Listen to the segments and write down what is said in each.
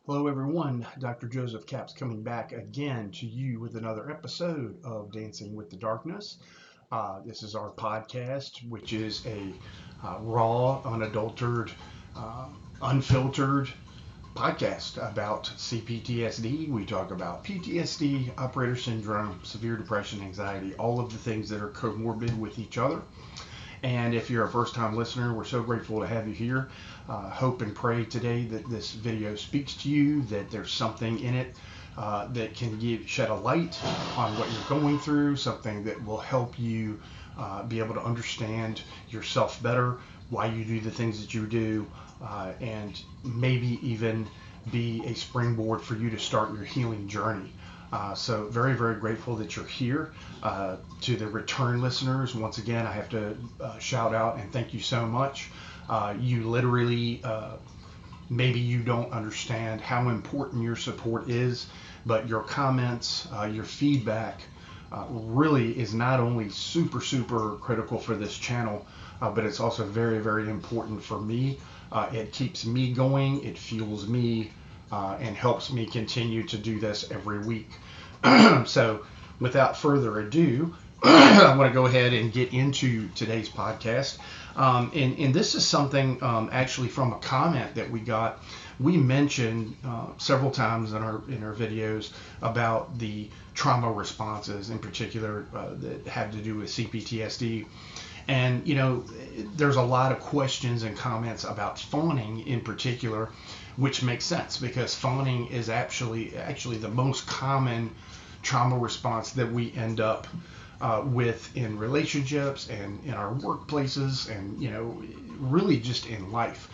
Hello, everyone. Dr. Joseph Capps coming back again to you with another episode of Dancing with the Darkness. This is our podcast, which is a raw, unadulterated, uh, unfiltered podcast about CPTSD. We talk about PTSD, operator syndrome, severe depression, anxiety, all of the things that are comorbid with each other. And if you're a first time listener, we're so grateful to have you here. Hope and pray today that this video speaks to you, that there's something in it that can shed a light on what you're going through, something that will help you be able to understand yourself better, why you do the things that you do, and maybe even be a springboard for you to start your healing journey. So very, very grateful that you're here. To the return listeners, once again, I have to shout out and thank you so much. You literally, maybe you don't understand how important your support is, but your comments, your feedback really is not only super, super critical for this channel, but it's also very, very important for me. It keeps me going, it fuels me, and helps me continue to do this every week. So without further ado, I want to go ahead and get into today's podcast. And this is something actually from a comment that we got. We mentioned several times in our videos about the trauma responses in particular that have to do with CPTSD. And there's a lot of questions and comments about fawning in particular, which makes sense because fawning is actually the most common trauma response that we end up with in relationships and in our workplaces and really just in life.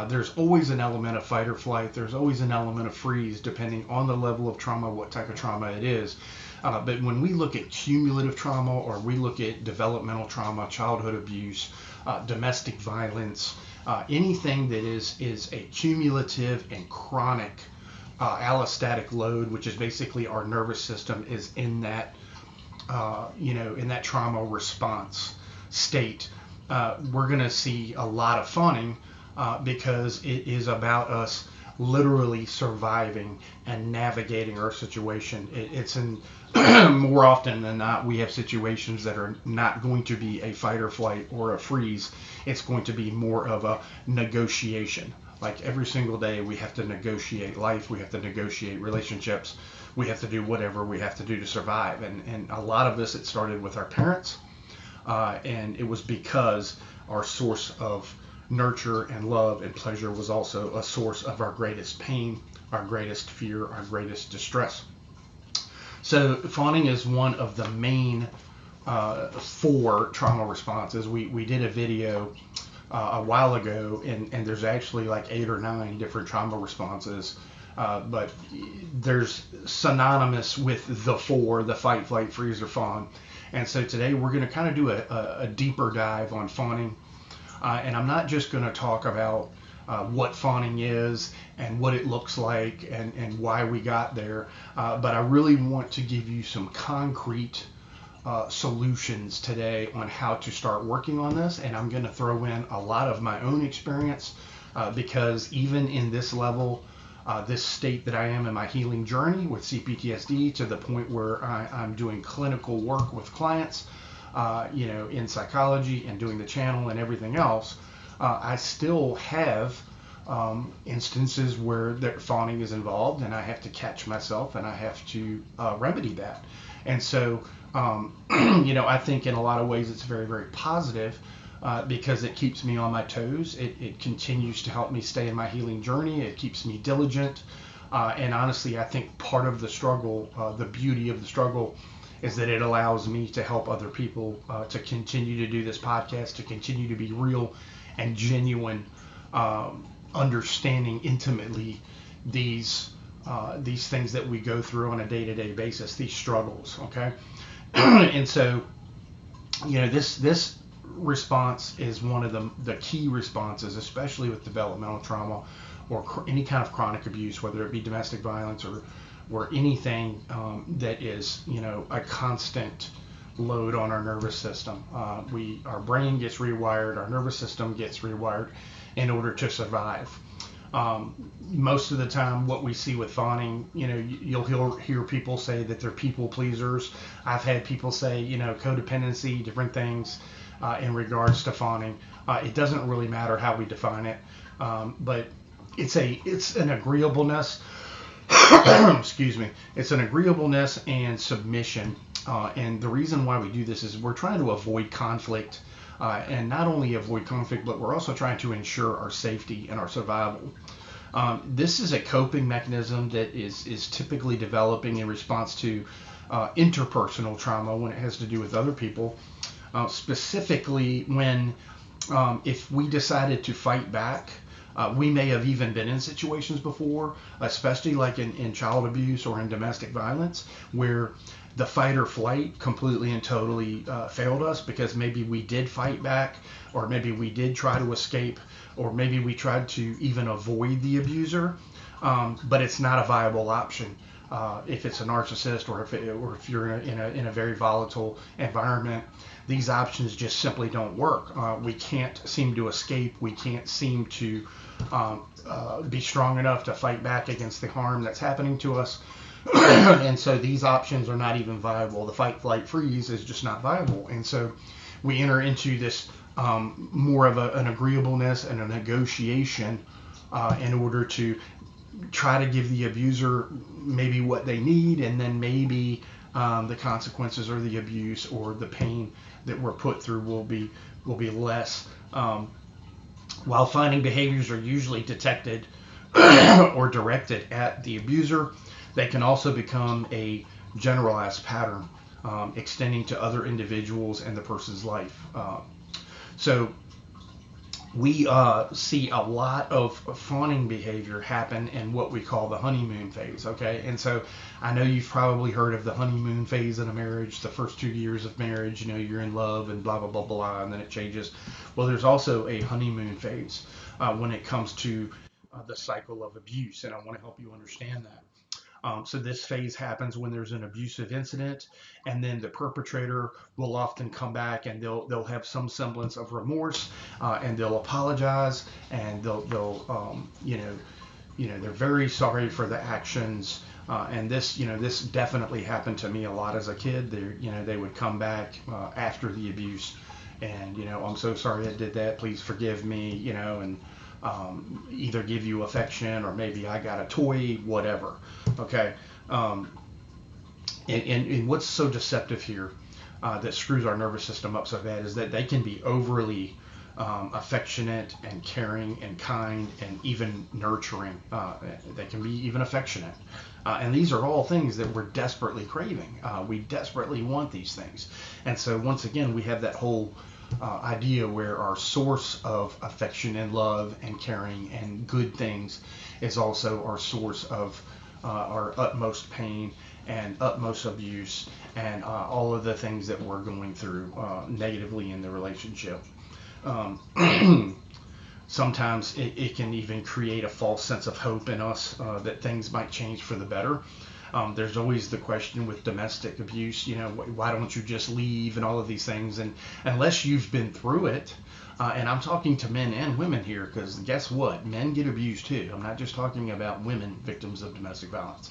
There's always an element of fight or flight. There's always an element of freeze depending on the level of trauma, what type of trauma it is. But when we look at cumulative trauma or we look at developmental trauma, childhood abuse, domestic violence, anything that is a cumulative and chronic allostatic load, which is basically our nervous system is in that in that trauma response state, we're going to see a lot of fawning because it is about us literally surviving and navigating our situation. It's in more often than not, we have situations that are not going to be a fight or flight or a freeze. It's going to be more of a negotiation. Like every single day, we have to negotiate life. We have to negotiate relationships. We have to do whatever we have to do to survive. And a lot of this, it started with our parents. And it was because our source of nurture and love and pleasure was also a source of our greatest pain, our greatest fear, our greatest distress. So fawning is one of the main 4 trauma responses. We did a video a while ago, and there's actually like 8 or 9 different trauma responses, but there's synonymous with the 4, the fight, flight, freeze, or fawn. And so today we're going to kind of do a deeper dive on fawning. And I'm not just going to talk about what fawning is and what it looks like and why we got there, but I really want to give you some concrete solutions today on how to start working on this. And I'm going to throw in a lot of my own experience because even in this level, this state that I am in my healing journey with CPTSD to the point where I'm doing clinical work with clients, in psychology and doing the channel and everything else, I still have instances where fawning is involved, and I have to catch myself and I have to remedy that. And so, I think in a lot of ways it's very, very positive because it keeps me on my toes. It continues to help me stay in my healing journey. It keeps me diligent. And honestly, I think part of the struggle, the beauty of the struggle, is that it allows me to help other people to continue to do this podcast, to continue to be real and genuine, understanding intimately these things that we go through on a day-to-day basis, these struggles, okay? And so, this response is one of the key responses, especially with developmental trauma or any kind of chronic abuse, whether it be domestic violence or anything that is, a constant load on our nervous system. Our brain gets rewired, our nervous system gets rewired in order to survive. Most of the time, what we see with fawning, you'll hear people say that they're people pleasers. I've had people say, codependency, different things in regards to fawning. It doesn't really matter how we define it, but it's an agreeableness. Excuse me. It's an agreeableness and submission. And the reason why we do this is we're trying to avoid conflict. And not only avoid conflict, but we're also trying to ensure our safety and our survival. This is a coping mechanism that is typically developing in response to interpersonal trauma when it has to do with other people. Specifically, when if we decided to fight back, we may have even been in situations before, especially like in child abuse or in domestic violence, where the fight or flight completely and totally failed us because maybe we did fight back, or maybe we did try to escape, or maybe we tried to even avoid the abuser, but it's not a viable option. If it's a narcissist, or if you're in a very volatile environment, these options just simply don't work. We can't seem to escape. We can't seem to be strong enough to fight back against the harm that's happening to us. And so these options are not even viable. The fight, flight, freeze is just not viable. And so we enter into this more of an agreeableness and a negotiation in order to try to give the abuser maybe what they need, and then maybe the consequences or the abuse or the pain that we're put through will be less. While finding behaviors are usually detected or directed at the abuser, they can also become a generalized pattern extending to other individuals and the person's life. So we see a lot of fawning behavior happen in what we call the honeymoon phase, okay? And so I know you've probably heard of the honeymoon phase in a marriage, the first 2 years of marriage, you're in love and blah, blah, blah, blah, and then it changes. Well, there's also a honeymoon phase when it comes to the cycle of abuse, and I want to help you understand that. So this phase happens when there's an abusive incident, and then the perpetrator will often come back and they'll have some semblance of remorse, and they'll apologize, and they're very sorry for the actions. And this definitely happened to me a lot as a kid. They would come back after the abuse, and I'm so sorry I did that. Please forgive me, and either give you affection, or maybe I got a toy, whatever. Okay. And what's so deceptive here that screws our nervous system up so bad is that they can be overly affectionate and caring and kind and even nurturing. They can be even affectionate. And these are all things that we're desperately craving. We desperately want these things. And so once again, we have that whole idea where our source of affection and love and caring and good things is also our source of our utmost pain and utmost abuse and all of the things that we're going through negatively in the relationship. Sometimes it can even create a false sense of hope in us that things might change for the better. There's always the question with domestic abuse, why don't you just leave and all of these things? And unless you've been through it, and I'm talking to men and women here, because guess what? Men get abused too. I'm not just talking about women victims of domestic violence.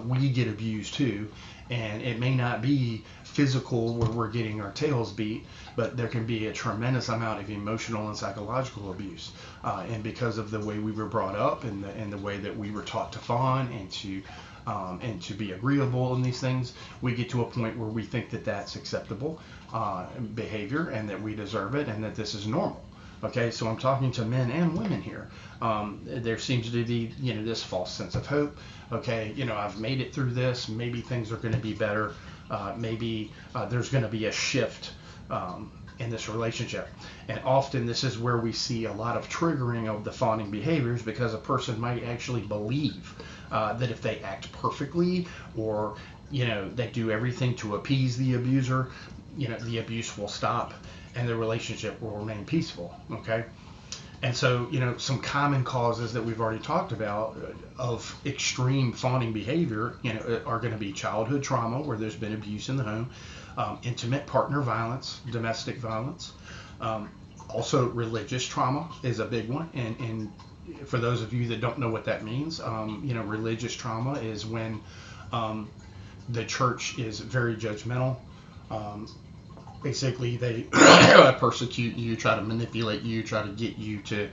We get abused too, and it may not be physical where we're getting our tails beat, but there can be a tremendous amount of emotional and psychological abuse. And because of the way we were brought up and the way that we were taught to fawn and to be agreeable in these things, we get to a point where we think that that's acceptable behavior and that we deserve it and that this is normal. Okay, so I'm talking to men and women here. There seems to be, this false sense of hope. Okay, I've made it through this. Maybe things are going to be better. Maybe there's going to be a shift in this relationship. And often this is where we see a lot of triggering of the fawning behaviors, because a person might actually believe that if they act perfectly, or they do everything to appease the abuser, the abuse will stop and the relationship will remain peaceful. Okay. And so, some common causes that we've already talked about of extreme fawning behavior, are going to be childhood trauma where there's been abuse in the home, intimate partner violence, domestic violence, also religious trauma is a big one, and for those of you that don't know what that means, religious trauma is when the church is very judgmental. Um, Basically, they persecute you, try to manipulate you, try to get you to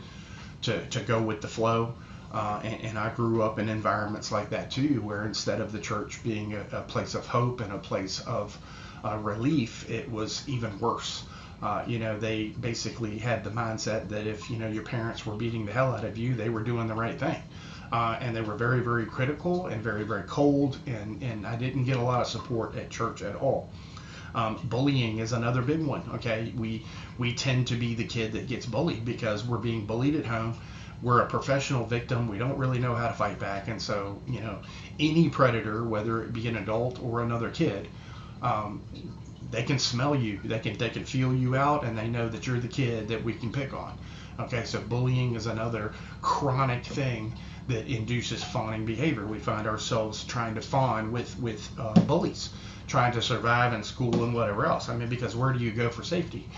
go with the flow. And I grew up in environments like that too, where instead of the church being a place of hope and a place of relief, it was even worse. They basically had the mindset that if your parents were beating the hell out of you, they were doing the right thing. And they were very, very critical and very, very cold, and I didn't get a lot of support at church at all. Bullying is another big one. Okay, we tend to be the kid that gets bullied because we're being bullied at home. We're a professional victim. We don't really know how to fight back, and so any predator, whether it be an adult or another kid, they can smell you. They can feel you out, and they know that you're the kid that we can pick on. Okay, so bullying is another chronic thing that induces fawning behavior. We find ourselves trying to fawn with bullies, trying to survive in school and whatever else. I mean, because where do you go for safety?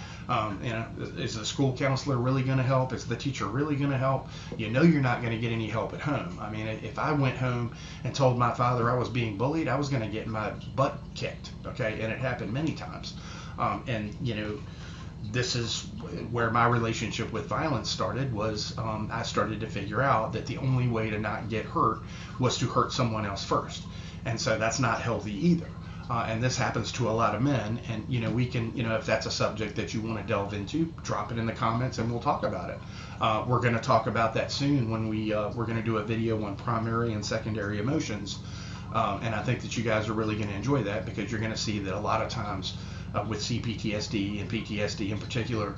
Is the school counselor really going to help? Is the teacher really going to help? You're not going to get any help at home. I mean, if I went home and told my father I was being bullied, I was going to get my butt kicked. Okay, and it happened many times. This is where my relationship with violence started. Was I started to figure out that the only way to not get hurt was to hurt someone else first, and so that's not healthy either. And this happens to a lot of men, and we can, if that's a subject that you want to delve into, drop it in the comments and we'll talk about it. We're going to talk about that soon when we're going to do a video on primary and secondary emotions, and I think that you guys are really going to enjoy that, because you're going to see that a lot of times with CPTSD and PTSD in particular,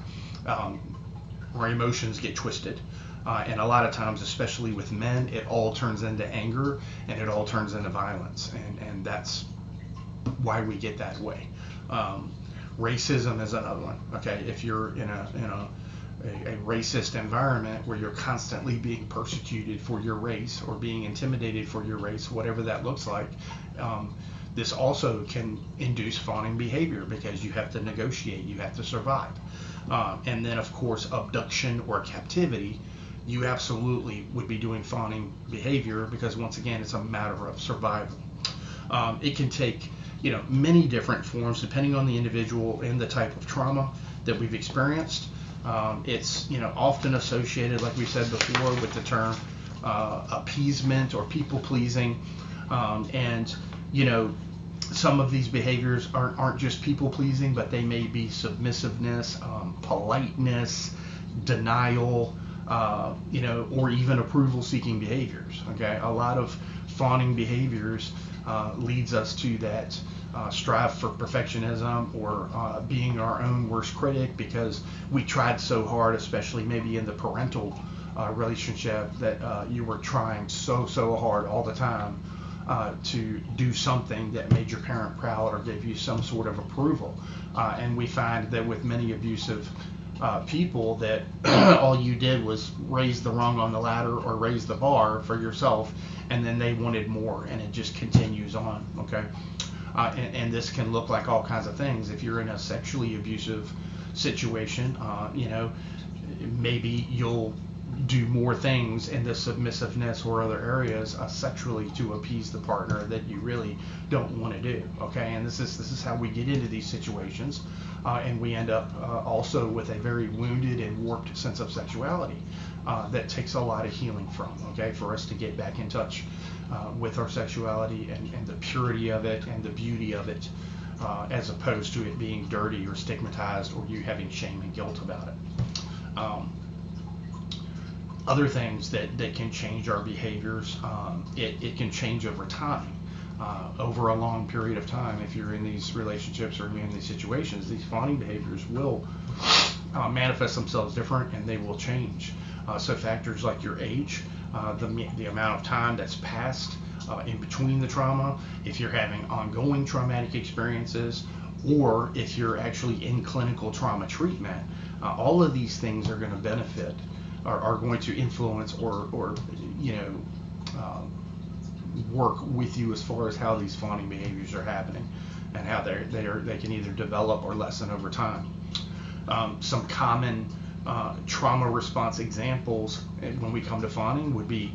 our emotions get twisted. And a lot of times, especially with men, it all turns into anger and it all turns into violence, and that's why we get that way. Racism is another one. Okay, if you're in a racist environment where you're constantly being persecuted for your race or being intimidated for your race, whatever that looks like, this also can induce fawning behavior, because you have to negotiate, you have to survive. And then, of course, abduction or captivity, you absolutely would be doing fawning behavior, because once again, it's a matter of survival. It can take many different forms depending on the individual and the type of trauma that we've experienced. It's often associated, like we said before, with the term appeasement or people pleasing, and some of these behaviors aren't just people pleasing, but they may be submissiveness, politeness, denial, or even approval seeking behaviors. Okay, a lot of fawning behaviors leads us to that strive for perfectionism, or being our own worst critic, because we tried so hard, especially maybe in the parental relationship, that you were trying so hard all the time to do something that made your parent proud or gave you some sort of approval. And we find that with many abusive people, that all you did was raise the rung on the ladder or raise the bar for yourself, and then they wanted more, and it just continues on. Okay, and this can look like all kinds of things. If you're in a sexually abusive situation, maybe you'll do more things in the submissiveness or other areas sexually to appease the partner that you really don't want to do. Okay, and this is how we get into these situations, and we end up also with a very wounded and warped sense of sexuality that takes a lot of healing from. Okay, for us to get back in touch with our sexuality and the purity of it and the beauty of it, as opposed to it being dirty or stigmatized or you having shame and guilt about it. Other things that can change our behaviors, it can change over time, over a long period of time. If you're in these relationships or in these situations, these fawning behaviors will manifest themselves different, and they will change. So factors like your age, the amount of time that's passed in between the trauma, if you're having ongoing traumatic experiences, or if you're actually in clinical trauma treatment, all of these things are going to benefit, are going to influence or work with you as far as how these fawning behaviors are happening and how they can either develop or lessen over time. Some common trauma response examples when we come to fawning would be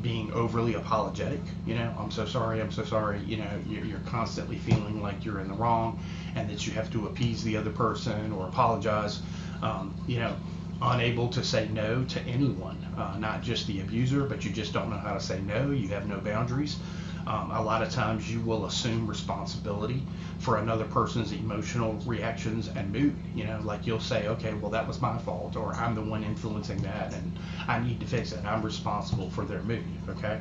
being overly apologetic. I'm so sorry, I'm so sorry. You're constantly feeling like you're in the wrong and that you have to appease the other person or apologize. Unable to say no to anyone, not just the abuser, but you just don't know how to say no. You have no boundaries. A lot of times you will assume responsibility for another person's emotional reactions and mood. Like you'll say, okay, well, that was my fault, or I'm the one influencing that and I need to fix it. I'm responsible for their mood. Okay.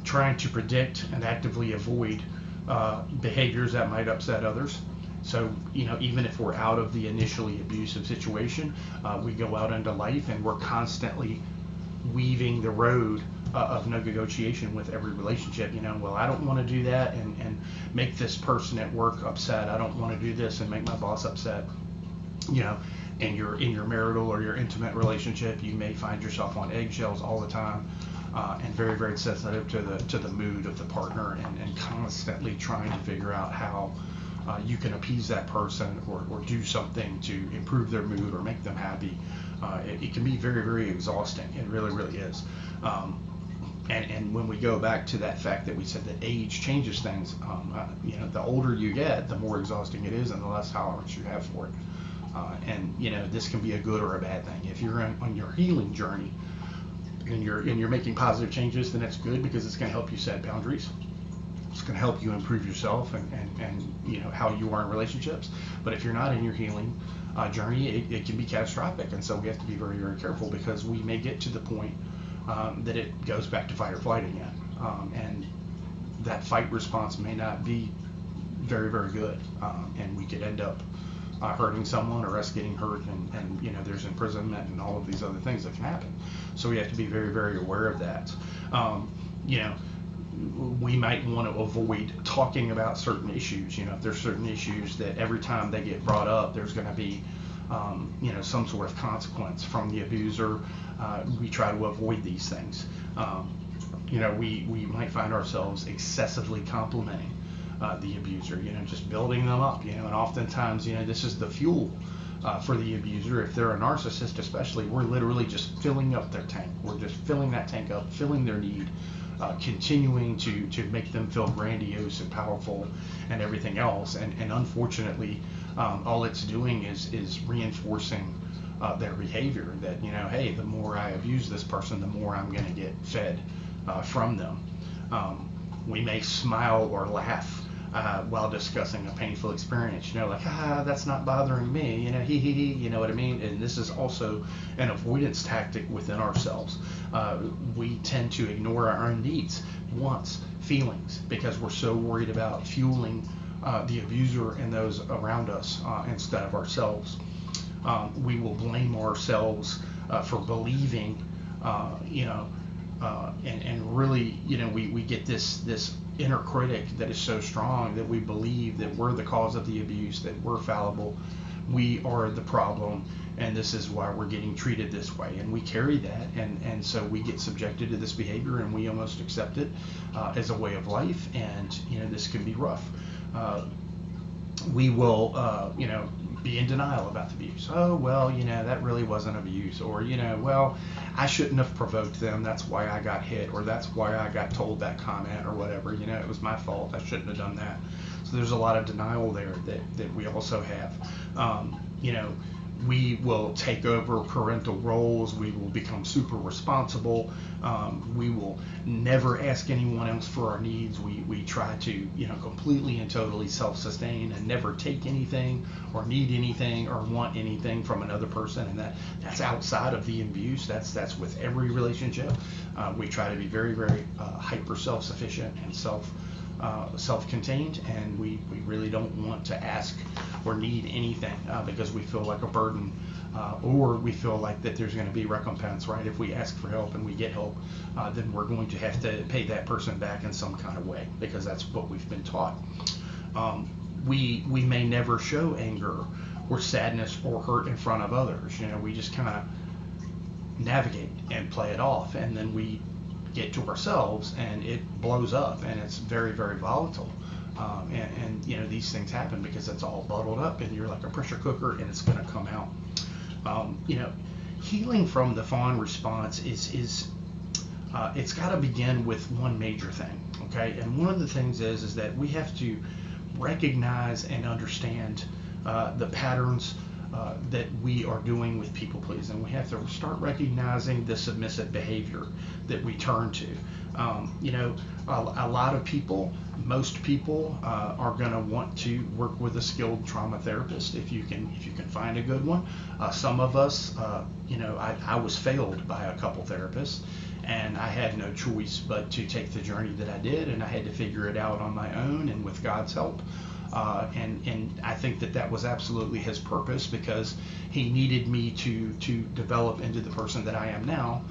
Trying to predict and actively avoid behaviors that might upset others. So, even if we're out of the initially abusive situation, we go out into life and we're constantly weaving the road of negotiation with every relationship. Well, I don't want to do that and make this person at work upset. I don't want to do this and make my boss upset. And you're in your marital or your intimate relationship, you may find yourself on eggshells all the time. And very, very sensitive to the mood of the partner, and constantly trying to figure out how you can appease that person or do something to improve their mood or make them happy. It can be very, very exhausting. It really, really is. And when we go back to that fact that we said that age changes things, the older you get, the more exhausting it is and the less tolerance you have for it. And this can be a good or a bad thing. If you're on your healing journey and you're making positive changes, then it's good because it's going to help you set boundaries. It's going to help you improve yourself and how you are in relationships. But if you're not in your healing journey, it can be catastrophic. And so we have to be very, very careful, because we may get to the point that it goes back to fight or flight again. And that fight response may not be very, very good. And we could end up hurting someone or us getting hurt, and there's imprisonment and all of these other things that can happen. So we have to be very, very aware of that. We might want to avoid talking about certain issues. If there's certain issues that every time they get brought up, there's going to be some sort of consequence from the abuser, we try to avoid these things. We might find ourselves excessively complimenting the abuser, just building them up, and oftentimes, this is the fuel for the abuser. If they're a narcissist especially, we're literally just filling up their tank. We're just filling that tank up, filling their need, continuing to make them feel grandiose and powerful and everything else. And unfortunately, all it's doing is reinforcing their behavior, that, hey, the more I abuse this person, the more I'm going to get fed from them. We may smile or laugh while discussing a painful experience, like, that's not bothering me, he, you know what I mean? And this is also an avoidance tactic within ourselves. We tend to ignore our own needs, wants, feelings, because we're so worried about fueling the abuser and those around us instead of ourselves. We will blame ourselves for believing, and really, we get this inner critic that is so strong that we believe that we're the cause of the abuse, that we're fallible, we are the problem, and this is why we're getting treated this way. And we carry that, and so we get subjected to this behavior, and we almost accept it as a way of life. And this can be rough. We will be in denial about the abuse. Oh, well, that really wasn't abuse, or well, I shouldn't have provoked them, that's why I got hit, or that's why I got told that comment, or whatever, it was my fault, I shouldn't have done that. So there's a lot of denial there that we also have. We will take over parental roles, we will become super responsible, we will never ask anyone else for our needs, we try to completely and totally self-sustain and never take anything or need anything or want anything from another person. And that's outside of the abuse, that's with every relationship. We try to be very, very hyper self-sufficient and self-contained, and we really don't want to ask or need anything because we feel like a burden, or we feel like that there's going to be recompense, right? If we ask for help and we get help, then we're going to have to pay that person back in some kind of way, because that's what we've been taught. We may never show anger or sadness or hurt in front of others. We just kind of navigate and play it off, and then we get to ourselves and it blows up, and it's very, very volatile. And these things happen because it's all bottled up, and you're like a pressure cooker, and it's going to come out. You know, healing from the fawn response is it's got to begin with one major thing, okay? And one of the things is that we have to recognize and understand the patterns that we are doing with people pleasing. We have to start recognizing the submissive behavior that we turn to. You know, a lot of people, most people are going to want to work with a skilled trauma therapist if you can find a good one. Some of us, you know, I was failed by a couple therapists, and I had no choice but to take the journey that I did, and I had to figure it out on my own and with God's help. And I think that was absolutely his purpose, because he needed me to develop into the person that I am now,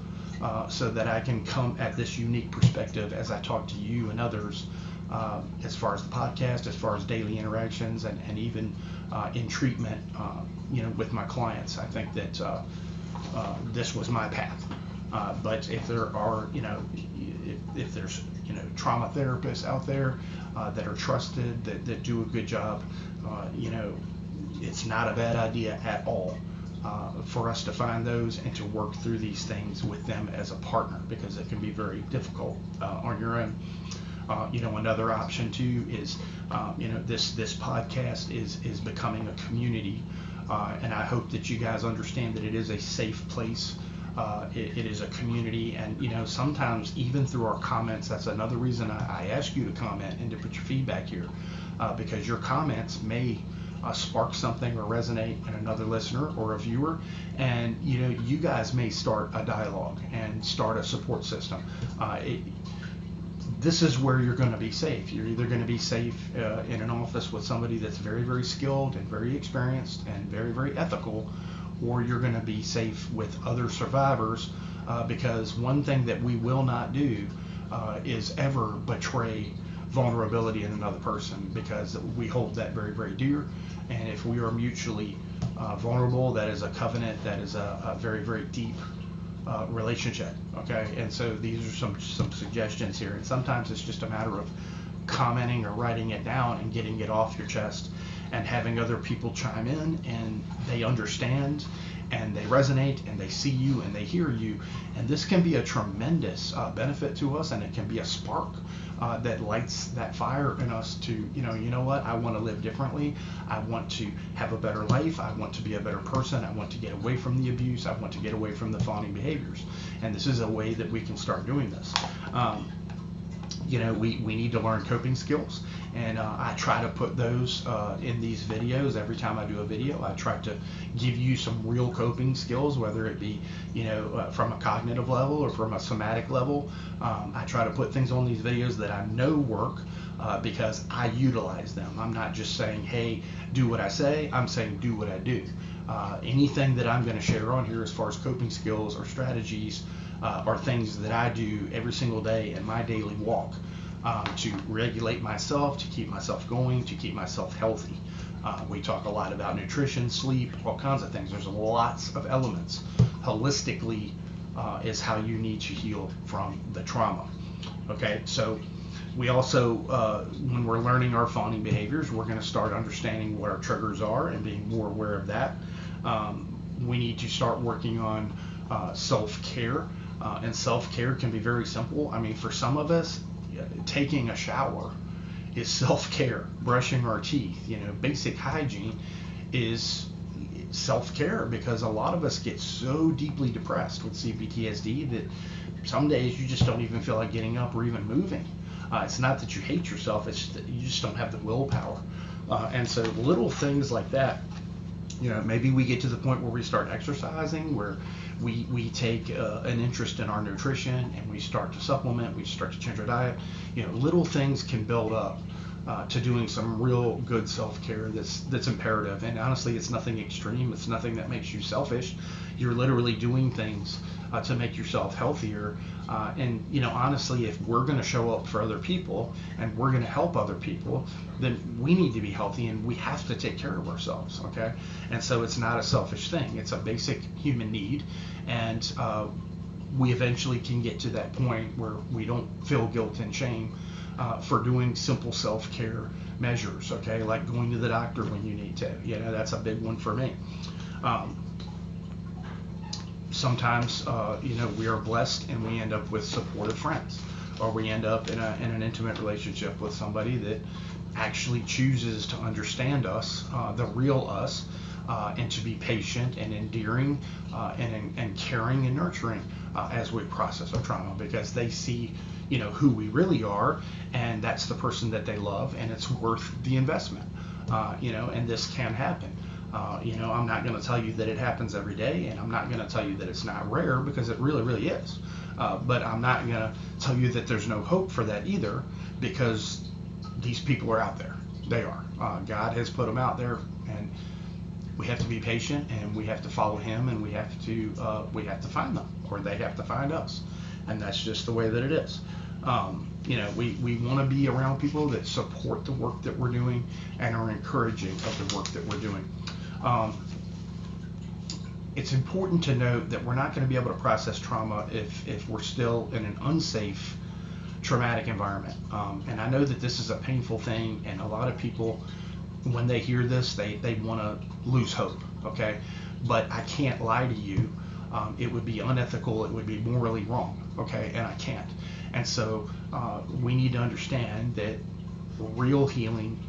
so that I can come at this unique perspective as I talk to you and others, as far as the podcast, as far as daily interactions, and even in treatment, you know, with my clients. I think that this was my path. But if there are, you know, if there's, you know, trauma therapists out there that are trusted, that do a good job, you know, it's not a bad idea at all for us to find those and to work through these things with them as a partner, because it can be very difficult on your own. You know, another option too is, you know, this podcast is becoming a community, and I hope that you guys understand that it is a safe place. It is a community, and you know, sometimes even through our comments, that's another reason I ask you to comment and to put your feedback here, because your comments may spark something or resonate in another listener or a viewer, and you know, you guys may start a dialogue and start a support system. This is where you're going to be safe. You're either going to be safe in an office with somebody that's very, very skilled and very experienced and very, very ethical, or you're going to be safe with other survivors, because one thing that we will not do is ever betray vulnerability in another person, because we hold that very, very dear. And if we are mutually vulnerable, that is a covenant, that is a very, very deep relationship, okay? And so these are some suggestions here, and sometimes it's just a matter of commenting or writing it down and getting it off your chest, and having other people chime in, and they understand and they resonate and they see you and they hear you, and this can be a tremendous benefit to us, and it can be a spark that lights that fire in us to, you know what, I want to live differently, I want to have a better life, I want to be a better person, I want to get away from the abuse, I want to get away from the fawning behaviors. And this is a way that we can start doing this. You know, we need to learn coping skills, and I try to put those in these videos. Every time I do a video, I try to give you some real coping skills, whether it be, you know, from a cognitive level or from a somatic level. I try to put things on these videos that I know work, because I utilize them. I'm not just saying, hey, do what I say. I'm saying do what I do. Anything that I'm going to share on here as far as coping skills or strategies are things that I do every single day in my daily walk, to regulate myself, to keep myself going, to keep myself healthy. We talk a lot about nutrition, sleep, all kinds of things. There's lots of elements. Holistically is how you need to heal from the trauma. Okay, so we also, when we're learning our fawning behaviors, we're going to start understanding what our triggers are and being more aware of that. We need to start working on self-care. And self-care can be very simple. I mean, for some of us, taking a shower is self-care. Brushing our teeth, you know, basic hygiene is self-care, because a lot of us get so deeply depressed with CPTSD that some days you just don't even feel like getting up or even moving. It's not that you hate yourself, it's that you just don't have the willpower. And so little things like that, you know, maybe we get to the point where we start exercising, where we take an interest in our nutrition, and we start to supplement, we start to change our diet. You know, little things can build up to doing some real good self-care that's imperative. And honestly, it's nothing extreme. It's nothing that makes you selfish. You're literally doing things to make yourself healthier. And you know, honestly, if we're going to show up for other people and we're going to help other people, then we need to be healthy, and we have to take care of ourselves. Okay, and so it's not a selfish thing. It's a basic human need, and we eventually can get to that point where we don't feel guilt and shame for doing simple self-care measures. Okay, like going to the doctor when you need to. You know, that's a big one for me. Sometimes, we are blessed and we end up with supportive friends, or we end up in an intimate relationship with somebody that actually chooses to understand us, the real us, and to be patient and endearing, and caring and nurturing as we process our trauma, because they see, who we really are, and that's the person that they love, and it's worth the investment. And this can happen. I'm not going to tell you that it happens every day, and I'm not going to tell you that it's not rare, because it really, really is. But I'm not going to tell you that there's no hope for that either, because these people are out there. They are. God has put them out there, and we have to be patient, and we have to follow Him, and we have to find them, or they have to find us, and that's just the way that it is. We want to be around people that support the work that we're doing and are encouraging of the work that we're doing. It's important to note that we're not going to be able to process trauma if we're still in an unsafe, traumatic environment. And I know that this is a painful thing, and a lot of people, when they hear this, they want to lose hope, okay? But I can't lie to you. It would be unethical, it would be morally wrong, okay? And I can't. And so we need to understand that real healing,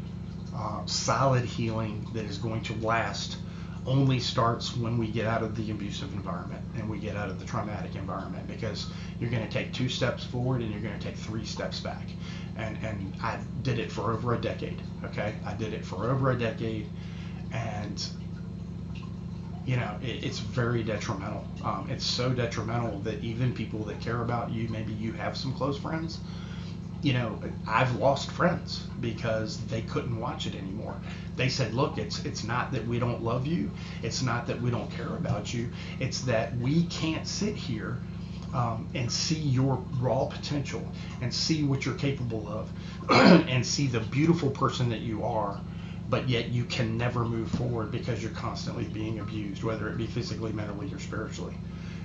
solid healing that is going to last, only starts when we get out of the abusive environment and we get out of the traumatic environment, because you're going to take 2 steps forward and you're going to take 3 steps back. And I did it for over a decade, okay? I did it for over a decade, and it's very detrimental. It's so detrimental that even people that care about you, maybe you have some close friends, I've lost friends because they couldn't watch it anymore. They said, look, it's not that we don't love you. It's not that we don't care about you. It's that we can't sit here and see your raw potential and see what you're capable of and see the beautiful person that you are, but yet you can never move forward because you're constantly being abused, whether it be physically, mentally, or spiritually.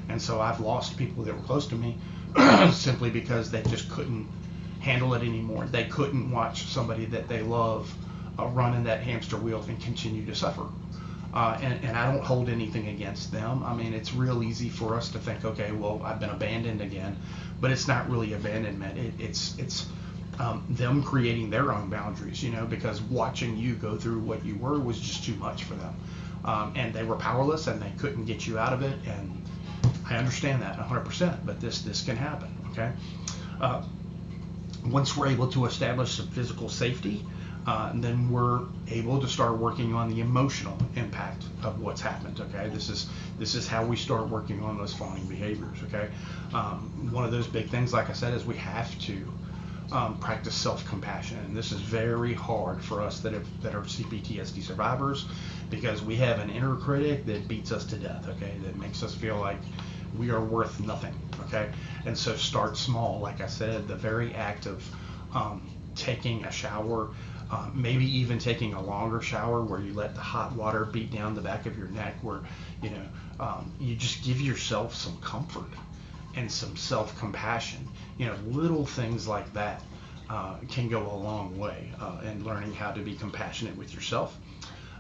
And so I've lost people that were close to me simply because they just couldn't handle it anymore. They couldn't watch somebody that they love run in that hamster wheel and continue to suffer. And I don't hold anything against them. I mean, it's real easy for us to think, okay, well, I've been abandoned again, but it's not really abandonment. It's them creating their own boundaries, because watching you go through what you were was just too much for them. And they were powerless and they couldn't get you out of it. And I understand that 100%, but this can happen, okay? Once we're able to establish some physical safety, then we're able to start working on the emotional impact of what's happened, okay? This is how we start working on those fawning behaviors, okay? One of those big things, like I said, is we have to practice self-compassion, and this is very hard for us that are CPTSD survivors, because we have an inner critic that beats us to death, okay? That makes us feel like we are worth nothing, okay? And so start small. Like I said, the very act of taking a shower, maybe even taking a longer shower where you let the hot water beat down the back of your neck, where you just give yourself some comfort and some self-compassion. Little things like that can go a long way in learning how to be compassionate with yourself.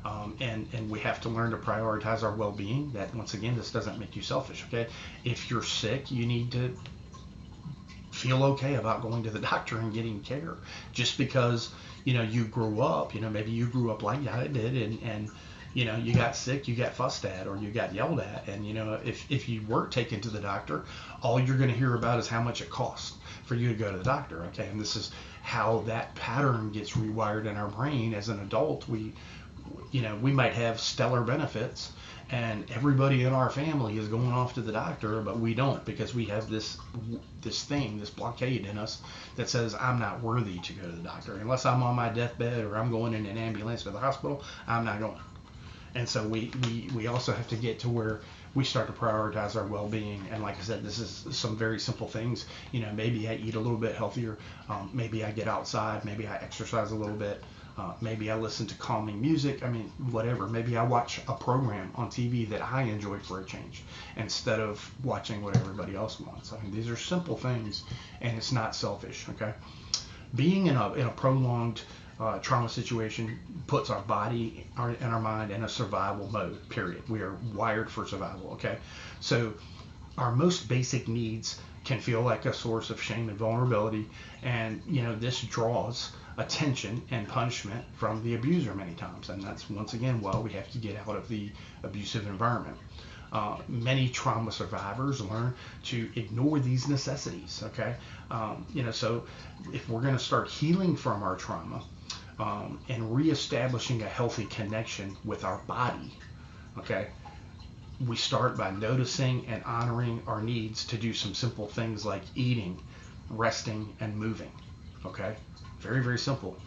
And we have to learn to prioritize our well-being. That, once again, this doesn't make you selfish, okay? If you're sick, you need to feel okay about going to the doctor and getting care. Just because you grew up, maybe you grew up like I did, and you got sick, you got fussed at, or you got yelled at, and if you were taken to the doctor, all you're going to hear about is how much it costs for you to go to the doctor, okay? And this is how that pattern gets rewired in our brain. As an adult, we might have stellar benefits, and everybody in our family is going off to the doctor, but we don't, because we have this blockade in us that says I'm not worthy to go to the doctor. Unless I'm on my deathbed or I'm going in an ambulance to the hospital, I'm not going. And so we also have to get to where we start to prioritize our well-being. And like I said, this is some very simple things. Maybe I eat a little bit healthier. Maybe I get outside. Maybe I exercise a little bit. Maybe I listen to calming music. I mean, whatever. Maybe I watch a program on TV that I enjoy for a change, instead of watching what everybody else wants. I mean, these are simple things, and it's not selfish, okay? Being in a prolonged trauma situation puts our body and our mind in a survival mode, period. We are wired for survival, okay? So our most basic needs can feel like a source of shame and vulnerability, and this draws attention and punishment from the abuser many times, and that's once again why we have to get out of the abusive environment. Many trauma survivors learn to ignore these necessities, okay? So if we're going to start healing from our trauma and reestablishing a healthy connection with our body, okay, we start by noticing and honoring our needs to do some simple things like eating, resting, and moving, okay? Very, very simple.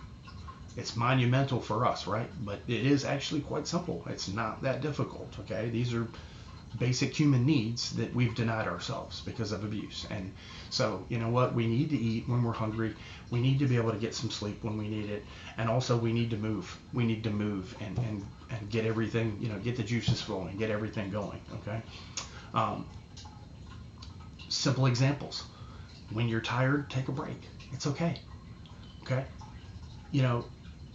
It's monumental for us, right? But it is actually quite simple. It's not that difficult, okay? These are basic human needs that we've denied ourselves because of abuse. And so, you know what? We need to eat when we're hungry. We need to be able to get some sleep when we need it. And also we need to move. We need to move and get everything, get the juices flowing, get everything going, okay? Simple examples. When you're tired, take a break. It's okay, okay?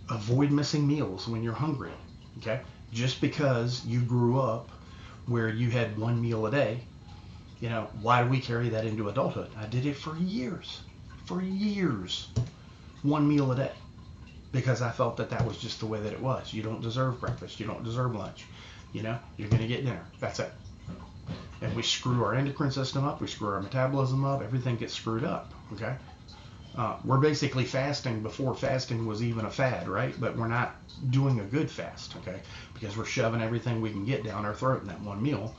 Avoid missing meals when you're hungry, okay? Just because you grew up where you had one meal a day, why do we carry that into adulthood? I did it for years, one meal a day, because I felt that was just the way that it was. You don't deserve breakfast, you don't deserve lunch, you're gonna get dinner, that's it. And we screw our endocrine system up, we screw our metabolism up, everything gets screwed up, okay? We're basically fasting before fasting was even a fad, right? But we're not doing a good fast, okay? Because we're shoving everything we can get down our throat in that one meal,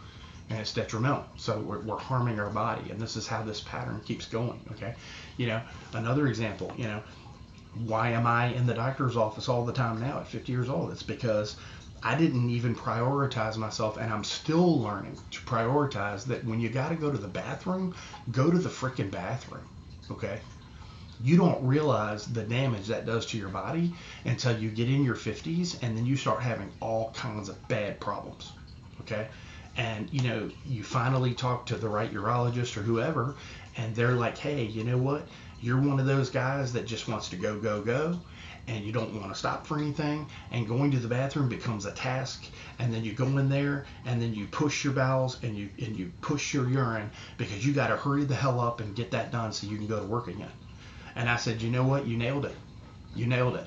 and it's detrimental. So we're harming our body, and this is how this pattern keeps going, okay? Another example, why am I in the doctor's office all the time now at 50 years old? It's because I didn't even prioritize myself, and I'm still learning to prioritize that when you got to go to the bathroom, go to the freaking bathroom, okay? You don't realize the damage that does to your body until you get in your 50s, and then you start having all kinds of bad problems, okay? And, you finally talk to the right urologist or whoever, and they're like, hey, you know what? You're one of those guys that just wants to go, go, go, and you don't want to stop for anything, and going to the bathroom becomes a task, and then you go in there, and then you push your bowels, and you push your urine, because you got to hurry the hell up and get that done so you can go to work again. And I said, you know what? You nailed it. You nailed it.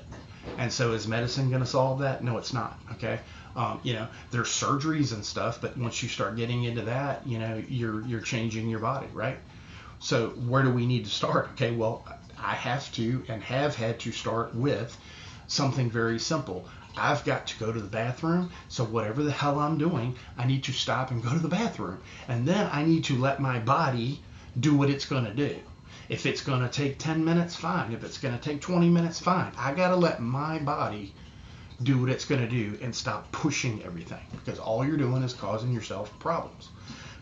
And so is medicine going to solve that? No, it's not. Okay. There's surgeries and stuff, but once you start getting into that, you're changing your body, right? So where do we need to start? Okay. Well, I have to and have had to start with something very simple. I've got to go to the bathroom. So whatever the hell I'm doing, I need to stop and go to the bathroom. And then I need to let my body do what it's going to do. If it's going to take 10 minutes, fine. If it's going to take 20 minutes, fine. I got to let my body do what it's going to do and stop pushing everything, because all you're doing is causing yourself problems.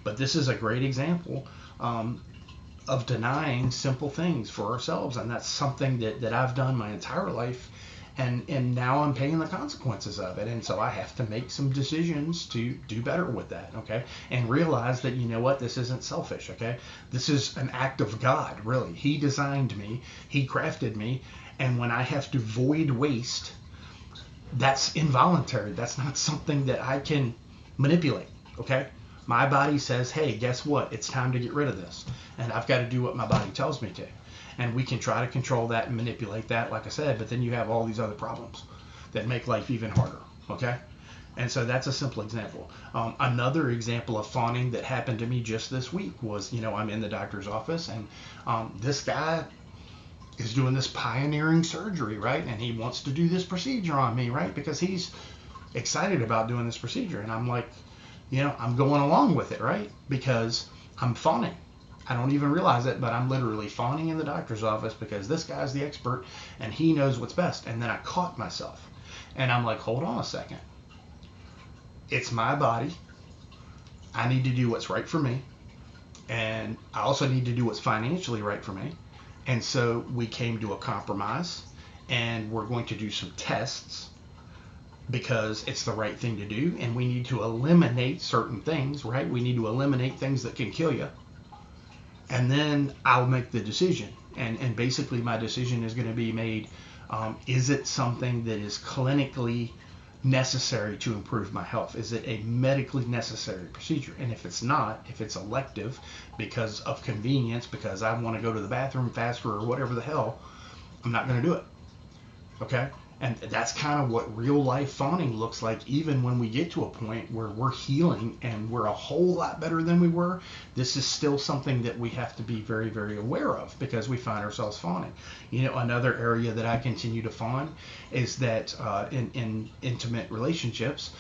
But this is a great example of denying simple things for ourselves, and that's something that I've done my entire life, and now I'm paying the consequences of it. And so I have to make some decisions to do better with that, okay? And realize that, you know what, this isn't selfish, okay? This is an act of God, really. He designed me, he crafted me, and when I have to void waste, that's involuntary. That's not something that I can manipulate, okay? My body says, hey, guess what? It's time to get rid of this. And I've got to do what my body tells me to. And we can try to control that and manipulate that, like I said, but then you have all these other problems that make life even harder, okay? And so that's a simple example. Another example of fawning that happened to me just this week was, I'm in the doctor's office, and this guy is doing this pioneering surgery, right? And he wants to do this procedure on me, right? Because he's excited about doing this procedure. And I'm like, I'm going along with it, right? Because I'm fawning. I don't even realize it, but I'm literally fawning in the doctor's office because this guy's the expert and he knows what's best. And then I caught myself and I'm like, hold on a second. It's my body. I need to do what's right for me. And I also need to do what's financially right for me. And so we came to a compromise, and we're going to do some tests because it's the right thing to do. And we need to eliminate certain things, right? We need to eliminate things that can kill you. And then I'll make the decision. And basically my decision is going to be made, is it something that is clinically necessary to improve my health? Is it a medically necessary procedure? And if it's not, if it's elective because of convenience, because I want to go to the bathroom faster or whatever the hell, I'm not going to do it. Okay? And that's kind of what real life fawning looks like, even when we get to a point where we're healing and we're a whole lot better than we were. This is still something that we have to be very, very aware of because we find ourselves fawning. Another area that I continue to fawn is that in intimate relationships,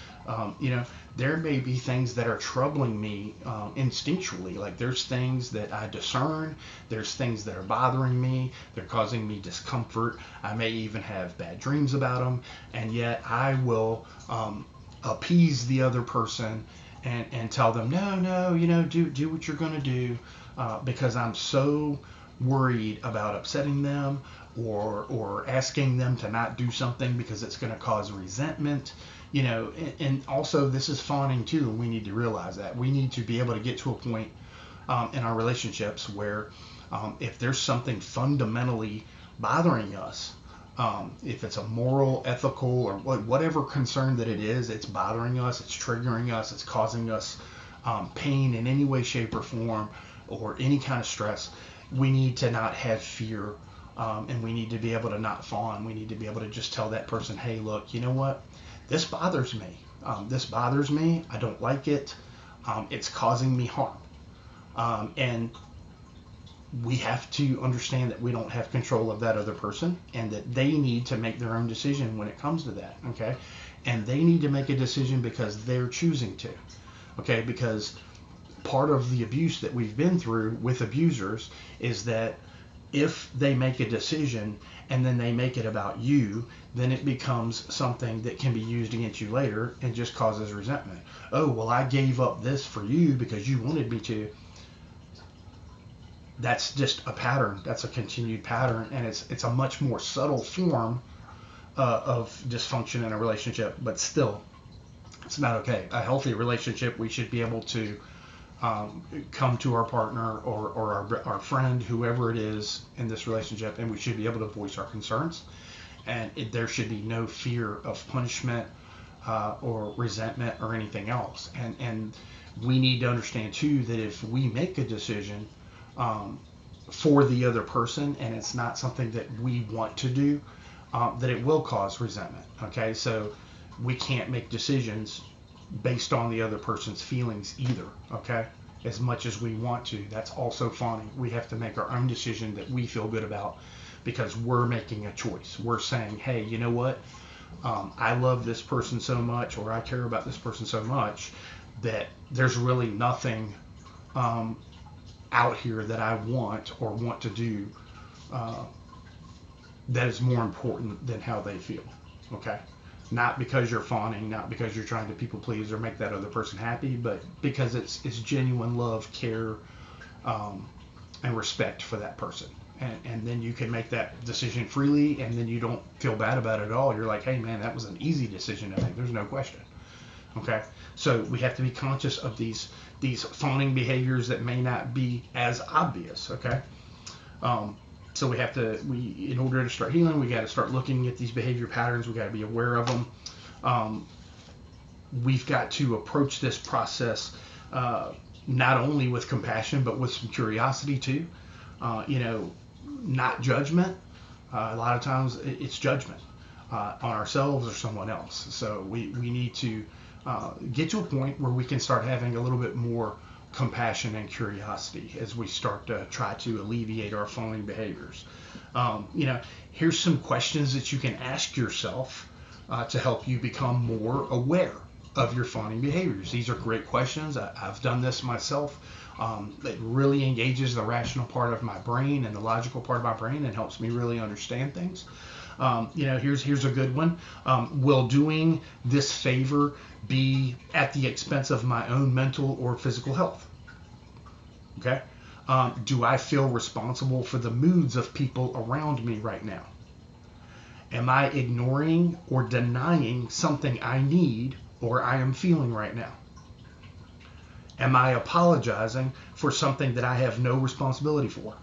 there may be things that are troubling me instinctually. Like there's things that I discern, there's things that are bothering me, they're causing me discomfort. I may even have bad dreams about them, and yet I will appease the other person and tell them, no, do what you're going to do, because I'm so worried about upsetting them or asking them to not do something because it's going to cause resentment. And also this is fawning too, and we need to realize that. We need to be able to get to a point in our relationships where if there's something fundamentally bothering us, if it's a moral, ethical, or whatever concern that it is, it's bothering us, it's triggering us, it's causing us pain in any way, shape, or form, or any kind of stress, we need to not have fear, and we need to be able to not fawn. We need to be able to just tell that person, hey, look, you know what? This bothers me. This bothers me. I don't like it. It's causing me harm. And we have to understand that we don't have control of that other person and that they need to make their own decision when it comes to that, okay? And they need to make a decision because they're choosing to, okay? Because part of the abuse that we've been through with abusers is that if they make a decision and then they make it about you, then it becomes something that can be used against you later and just causes resentment. Oh, well, I gave up this for you because you wanted me to. That's just a pattern. That's a continued pattern, and it's a much more subtle form of dysfunction in a relationship, but still, it's not okay. A healthy relationship, we should be able to come to our partner or our friend, whoever it is in this relationship, and we should be able to voice our concerns. And there should be no fear of punishment or resentment or anything else. And we need to understand too that if we make a decision for the other person and it's not something that we want to do, that it will cause resentment. Okay, so we can't make decisions based on the other person's feelings either. Okay, as much as we want to, that's also fawning. We have to make our own decision that we feel good about because we're making a choice. We're saying, hey, you know what? I love this person so much, or I care about this person so much that there's really nothing out here that I want or want to do that is more important than how they feel. Okay? Not because you're fawning, not because you're trying to people please or make that other person happy, but because it's genuine love, care, and respect for that person. And then you can make that decision freely, and then you don't feel bad about it at all. You're like, hey man, that was an easy decision to make. There's no question. Okay, so we have to be conscious of these fawning behaviors that may not be as obvious. Okay, so we have to, in order to start healing, we got to start looking at these behavior patterns. We got to be aware of them. We've got to approach this process not only with compassion but with some curiosity too. Not judgment. A lot of times it's judgment on ourselves or someone else. So we need to get to a point where we can start having a little bit more compassion and curiosity as we start to try to alleviate our fawning behaviors. Here's some questions that you can ask yourself to help you become more aware of your fawning behaviors. These are great questions. I've done this myself. It really engages the rational part of my brain and the logical part of my brain and helps me really understand things. Here's a good one. Will doing this favor be at the expense of my own mental or physical health? Okay. Do I feel responsible for the moods of people around me right now? Am I ignoring or denying something I need or I am feeling right now? Am I apologizing for something that I have no responsibility for?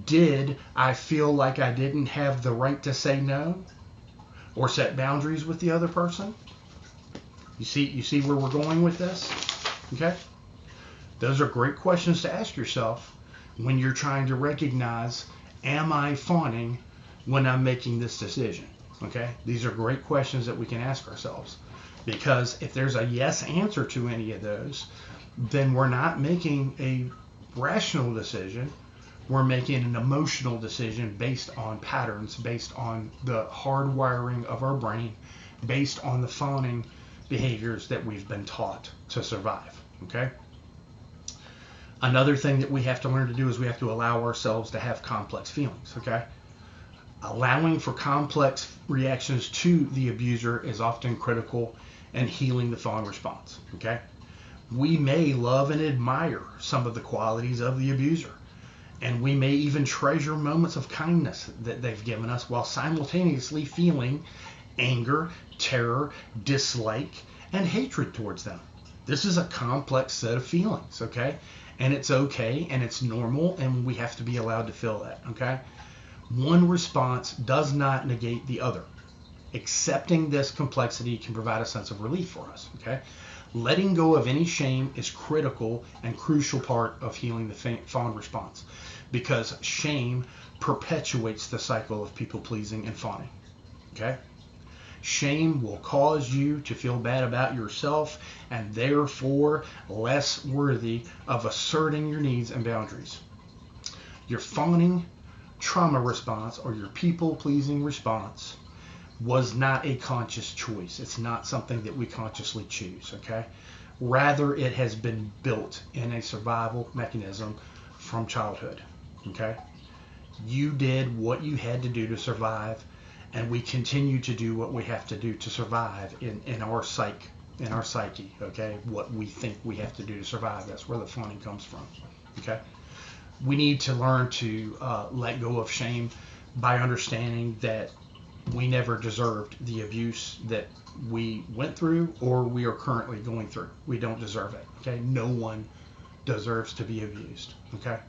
Did I feel like I didn't have the right to say no or set boundaries with the other person? You see where we're going with this? Okay? Those are great questions to ask yourself when you're trying to recognize, am I fawning when I'm making this decision? Okay? These are great questions that we can ask ourselves, because if there's a yes answer to any of those, then we're not making a rational decision. We're making an emotional decision based on patterns, based on the hardwiring of our brain, based on the fawning behaviors that we've been taught to survive. Okay? Another thing that we have to learn to do is we have to allow ourselves to have complex feelings. Okay? Allowing for complex reactions to the abuser is often critical in healing the fawn response. Okay? We may love and admire some of the qualities of the abuser, and we may even treasure moments of kindness that they've given us while simultaneously feeling anger, terror, dislike, and hatred towards them. This is a complex set of feelings, okay? And it's okay, and it's normal, and we have to be allowed to feel that, okay? One response does not negate the other. Accepting this complexity can provide a sense of relief for us, okay? Letting go of any shame is critical and crucial part of healing the fawn response, because shame perpetuates the cycle of people pleasing and fawning. Okay? Shame will cause you to feel bad about yourself and therefore less worthy of asserting your needs and boundaries. Your fawning trauma response, or your people pleasing response, was not a conscious choice. It's not something that we consciously choose, okay? Rather, it has been built in a survival mechanism from childhood, okay? You did what you had to do to survive, and we continue to do what we have to do to survive in our psyche, okay? What we think we have to do to survive. That's where the fawning comes from, okay? We need to learn to let go of shame by understanding that we never deserved the abuse that we went through or we are currently going through. We don't deserve it, okay? No one deserves to be abused, okay?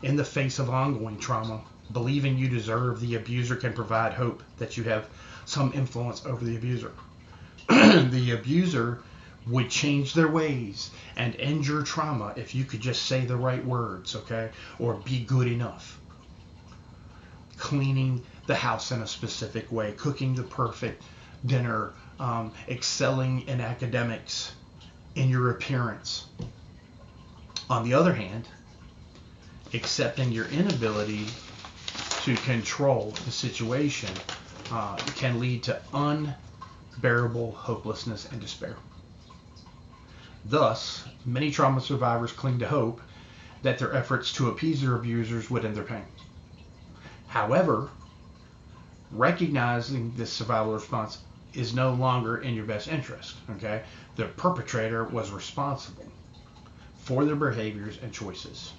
In the face of ongoing trauma, believing you deserve the abuser can provide hope that you have some influence over the abuser. The abuser would change their ways and end your trauma if you could just say the right words, okay? Or be good enough. Cleaning the house in a specific way, cooking the perfect dinner, excelling in academics, in your appearance. On the other hand, accepting your inability to control the situation can lead to unbearable hopelessness and despair. Thus, many trauma survivors cling to hope that their efforts to appease their abusers would end their pain. However, recognizing this survival response is no longer in your best interest, okay? The perpetrator was responsible for their behaviors and choices.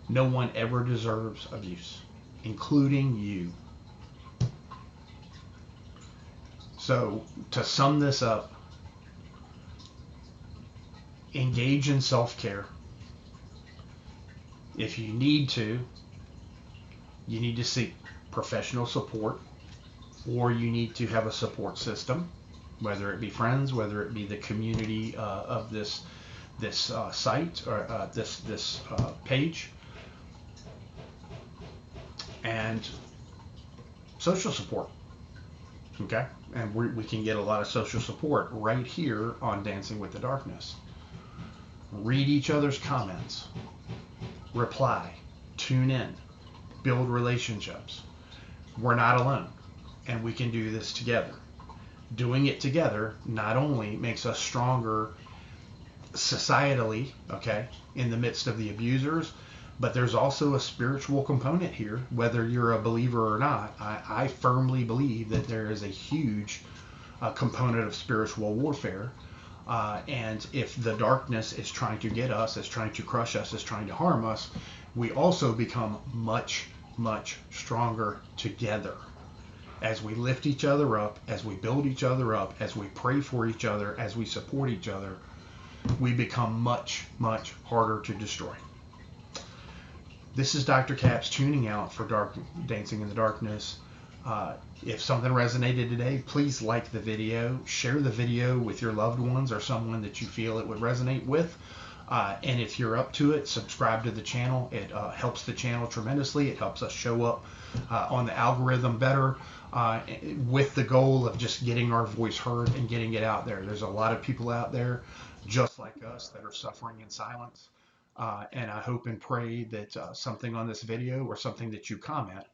No one ever deserves abuse, including you. So, to sum this up, engage in self-care. If you need to seek professional support, or you need to have a support system, whether it be friends, whether it be the community of this site or this page, and social support. Okay, and we can get a lot of social support right here on Dancing with the Darkness. Read each other's comments, reply, tune in, build relationships. We're not alone, and we can do this together. Doing it together not only makes us stronger societally, okay, in the midst of the abusers, but there's also a spiritual component here, whether you're a believer or not. I firmly believe that there is a huge component of spiritual warfare. And if the darkness is trying to get us, is trying to crush us, is trying to harm us, we also become much, much stronger together. As we lift each other up, as we build each other up, as we pray for each other, as we support each other, we become much, much harder to destroy. This is Dr. Caps tuning out for Dancing in the Darkness. If something resonated today, please like the video, share the video with your loved ones or someone that you feel it would resonate with. And if you're up to it, subscribe to the channel. It helps the channel tremendously. It helps us show up on the algorithm better, with the goal of just getting our voice heard and getting it out there. There's a lot of people out there just like us that are suffering in silence. And I hope and pray that something on this video or something that you comment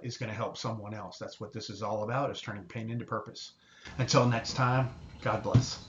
is going to help someone else. That's what this is all about, is turning pain into purpose. Until next time, God bless.